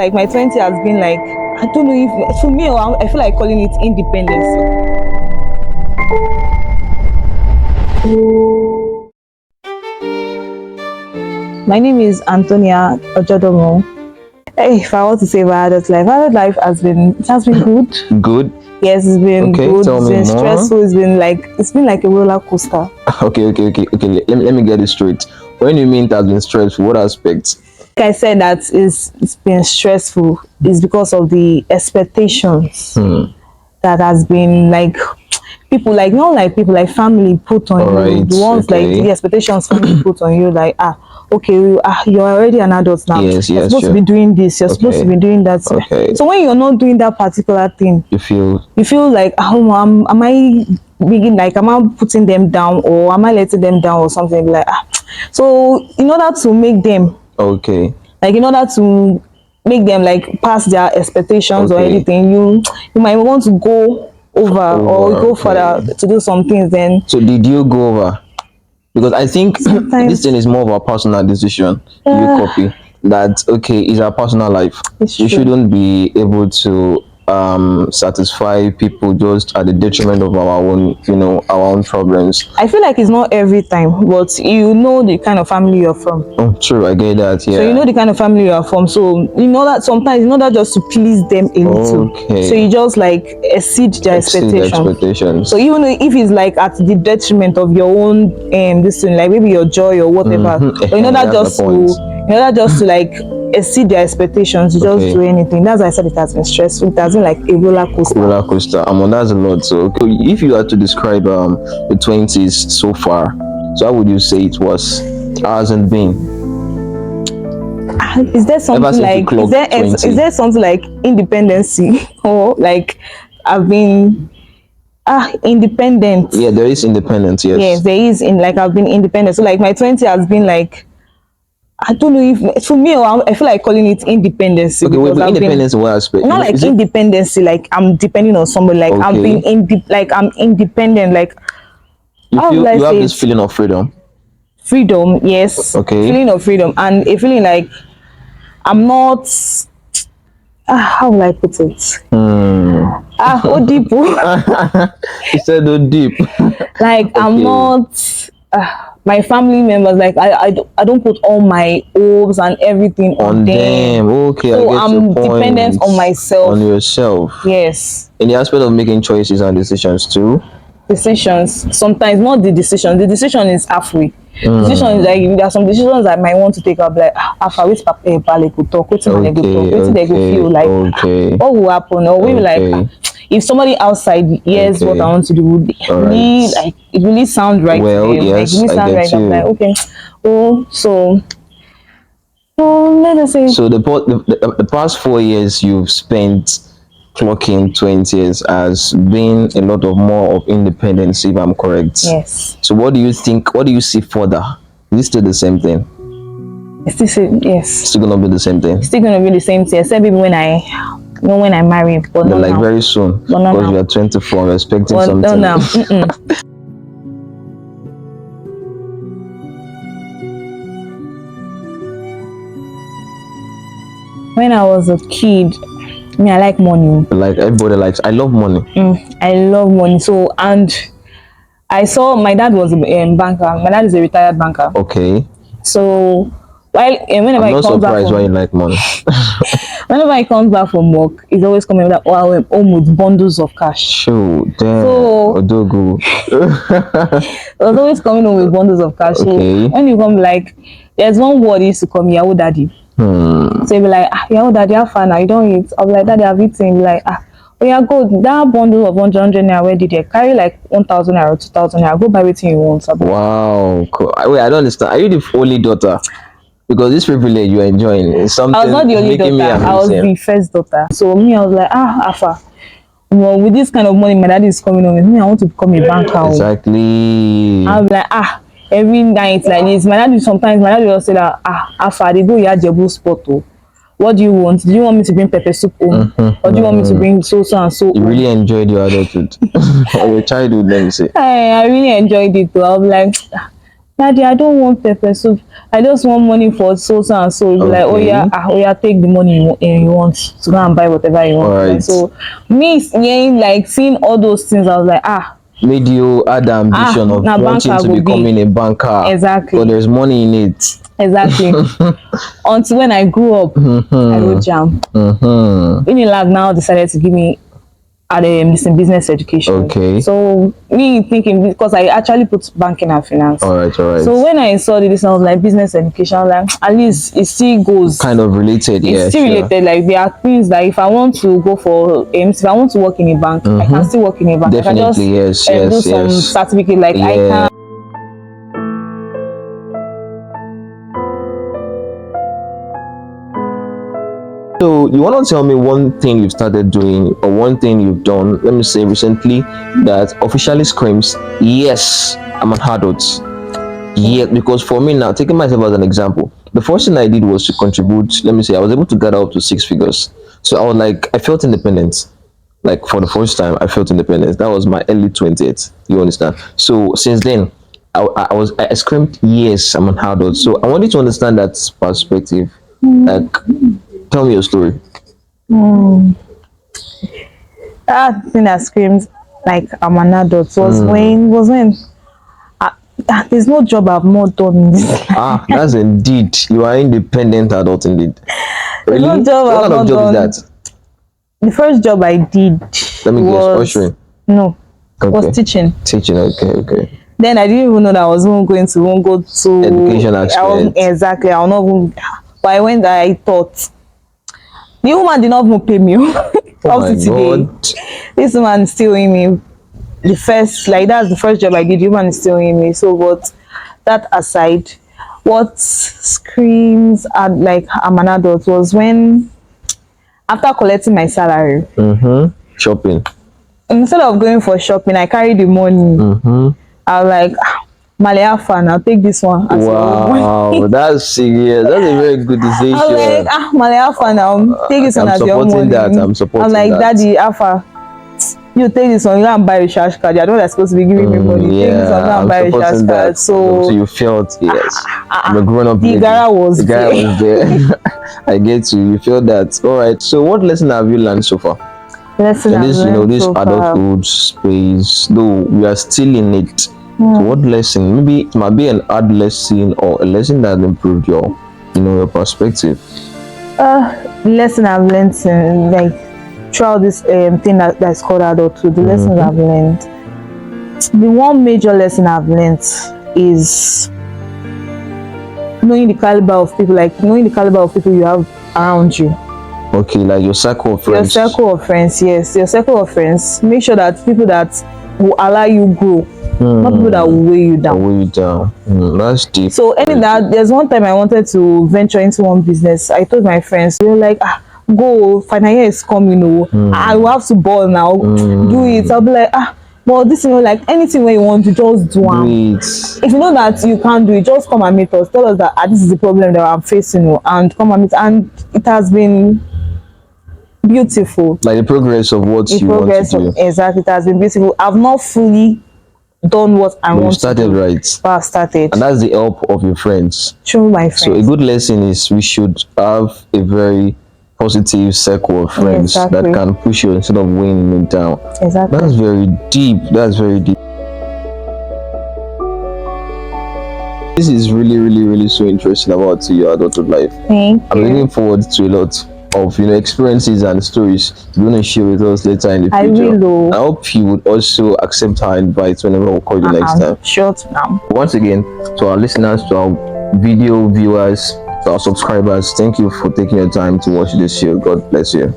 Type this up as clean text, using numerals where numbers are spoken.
like my 20 has been like, I don't know if for me, I feel like calling it independence. My name is Anthonia Ojodomo. If I want to say about adult life has been good. Good. Yes, it's been good. Tell It's me been more. stressful. It's been like a roller coaster. Okay. Let me get it straight. When you mean it has been stressful, what aspects? Like I said, that it's been stressful is because of the expectations that has been like people like not like people like family put on you. The ones like the expectations family put on you, like okay, you're already an adult now. Yes, you're supposed to be doing this. You're supposed to be doing that. Okay. So when you're not doing that particular thing, you feel like, am I being like, am I putting them down or am I letting them down or something like So in order to make them like in order to make them like pass their expectations or anything, you might want to go over or go further to do some things. Then so did you go over? Because I think this thing is more of a personal decision. You copy that. Okay, it's our personal life. We shouldn't be able to satisfy people just at the detriment of our own, our own problems. I feel like it's not every time, but you know the kind of family you're from. Oh, true, I get that. Yeah. So you know the kind of family you are from. So you know that sometimes in order just to please them a little, so you just like exceed their expectations. So even if it's like at the detriment of your own this thing, like maybe your joy or whatever, but in order just to like exceed their expectations, you just do anything. That's why I said it has been stressful. It has been like a roller coaster. That's a lot. So if you had to describe the 20s so far, so how would you say it was? How has it been? Is there something like is there something like independency or like I've been independent? Yeah, there is independence. Yes, there is I've been independent. So like my 20 has been like, I don't know if for me I feel like calling it independence. Okay, wait, independence in what aspect? Not like independency, like I'm depending on somebody, like I'm being I'm independent, like you have this feeling of freedom. Freedom, yes. Okay. Feeling of freedom and a feeling like I'm not how will I put it? Deep. You said deep. Like I'm not my family members, like I don't put all my hopes and everything on them. Okay, so I'm dependent on myself. On yourself. Yes. In the aspect of making choices and decisions too. Decisions, sometimes not the decision. The decision is halfway. Decision is like there are some decisions I might want to take up, like after which papa could talk, which they go feel like what will happen, or we will like if somebody outside hears what I want to do, it really sound right. Well, yes, like, I get you. I'm like, okay, so let us say. So the past 4 years you've spent clocking 20 years has been a lot of more of independence, if I'm correct. Yes. So what do you think? What do you see further? Is it still the same thing? It's still yes. Still gonna be the same thing. Still gonna be the same thing, except maybe when I marry, but not like now. very soon. Because you are 24, I'm expecting something. No, now. When I was a kid, I like money. Like everybody likes. I love money. I love money. So, and I saw my dad was a banker. My dad is a retired banker. Okay. So, whenever I'm not surprised why you like money. Whenever he comes back from work, he's always coming with home with bundles of cash. Sure, damn. So, Odogu. I was always coming home with bundles of cash. So when you come, like, there's one word he used to call me, Yahoo Daddy. So he'll be like, Yahoo Daddy, have fun now, you don't eat. I'll be like, Daddy, I've eaten. He'll be like, oh yeah, go, that bundle of 100 naira, where did you carry like 1,000 naira, 2,000 naira, go buy everything you want. Wow, cool. Wait, I don't understand. Are you the only daughter? Because this privilege you're enjoying is something. I was not the only daughter, I was the first daughter. So me, I was like, Afa, well, with this kind of money my daddy is coming home with me, I want to become a banker. Exactly. I'll be like, every night like this. My daddy will say that, Afa, they go here Jebu spot. What do you want? Do you want me to bring pepper soup home? Or do you want me to bring so and so? You really enjoyed your adulthood. Or your childhood, let me say. I really enjoyed it too. I was like, Daddy, I don't want pepper soup. I just want money for so and so. Okay. Like, oh yeah, take the money you want to go and buy whatever you want. Right. Like, so me like seeing all those things, I was like, made you add the ambition of wanting to becoming a banker. Exactly. But there's money in it. Exactly. Until when I grew up, I wrote jam. Unilag now decided to give me this in business education. Okay. So me thinking, because I actually put banking and finance. All right. So when I saw this, I was like, business education, I was like, at least it still goes kind of related. It's still related. Like there are things that if I want to go for if I want to work in a bank, I can still work in a bank. Definitely, I can just do some certificate. Like I can. So you want to tell me one thing you've started doing or one thing you've done, let me say recently, that officially screams, yes, I'm an adult. Yeah, because for me now, taking myself as an example, the first thing I did was to contribute. Let me say I was able to gather up to 6 figures. So I was like, I felt independent. Like for the first time, I felt independent. That was my early 20th. You understand? So since then, I screamed, yes, I'm an adult. So I wanted to understand that perspective. Like, tell me your story. That thing that screams like I'm an adult was when there's no job I've not done in this life. That's indeed. You are independent adult indeed. Really? No job what kind of job done. is that? The first job I did Let me guess, ushering. No. Okay. Was teaching. Teaching, okay. Then I didn't even know that I was going to go to education aspect. Exactly. I was not even, but I went there, I thought the woman did not even pay me. Up to today. This woman is still owing me. That's the first job I did. The woman is still owing me. So, but that aside, what screams at like I'm an adult was when, after collecting my salary, shopping. Instead of going for shopping, I carry the money. I was like, Malaya fan, I'll take this one. Wow, that's serious. That's a very good decision. I was like, Malaya fan, I'll take this one as your money. I'm supporting that. I'm like, Daddy, Alpha, you take this one, you go and buy a recharge card. You're the one that's supposed to be giving me money. Take this one, go and buy a recharge card. So you felt, yes, I'm a grown up. The gara was there. I get you felt that. All right. So what lesson have you learned so far? This adulthood space, though we are still in it. So what lesson? Maybe it might be an hard lesson or a lesson that improved your, your perspective. Lesson I've learned throughout this thing that's called adulthood. The lessons I've learned. The one major lesson I've learned is knowing the caliber of people you have around you. Okay, like your circle of friends. Your circle of friends, yes. Your circle of friends. Make sure that people that will allow you grow, not people that will weigh you down. That's deep. So there's one time I wanted to venture into one business. I told my friends, they were like, go, final year is coming, I will have to ball now. Do it. I'll be like, but this like anything where you want to just do it. If you know that you can't do it, just come and meet us. Tell us that this is the problem that I'm facing, and come and meet. And it has been beautiful. Like the progress of what you want to do. Exactly, it has been beautiful. I've not fully done what I want to do. Right. But I've started. And that's the help of your friends. True, my friends. So a good lesson is we should have a very positive circle of friends that can push you instead of weighing you down. Exactly. That's very deep. That's very deep. This is really so interesting about your adulthood life. Thank you. I'm looking forward to a lot of experiences and stories you're going to share with us later in the future. I hope you would also accept our invite whenever we'll call you next time. Sure to now. Once again, to our listeners, to our video viewers, to our subscribers, thank you for taking your time to watch this show. God bless you.